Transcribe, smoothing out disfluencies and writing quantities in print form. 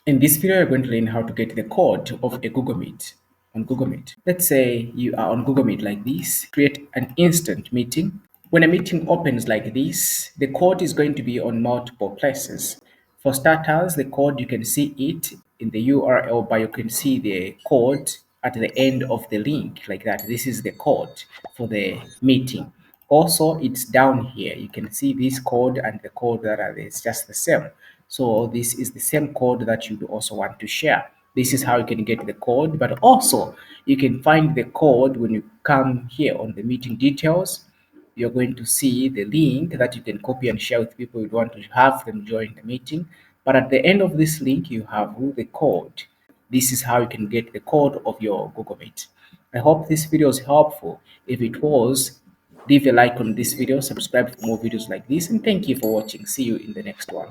In this video, you're going to learn how to get the code of a Google Meet on Google Meet. Let's say you are on Google Meet like this, create an instant meeting. When a meeting opens like this, the code is going to be on multiple places. For starters, the code, you can see it in the URL, but you can see the code at the end of the link like that. This is the code for the meeting. Also, it's down here. You can see this code and the code that are there. It's just the same. So this is the same code that you also want to share. This is how you can get the code, but also you can find the code when you come here on the meeting details. You're going to see the link that you can copy and share with people you want to have them join the meeting. But at the end of this link, you have the code. This is how you can get the code of your Google Meet. I hope this video is helpful. If it was, leave a like on this video, subscribe for more videos like this, and thank you for watching. See you in the next one.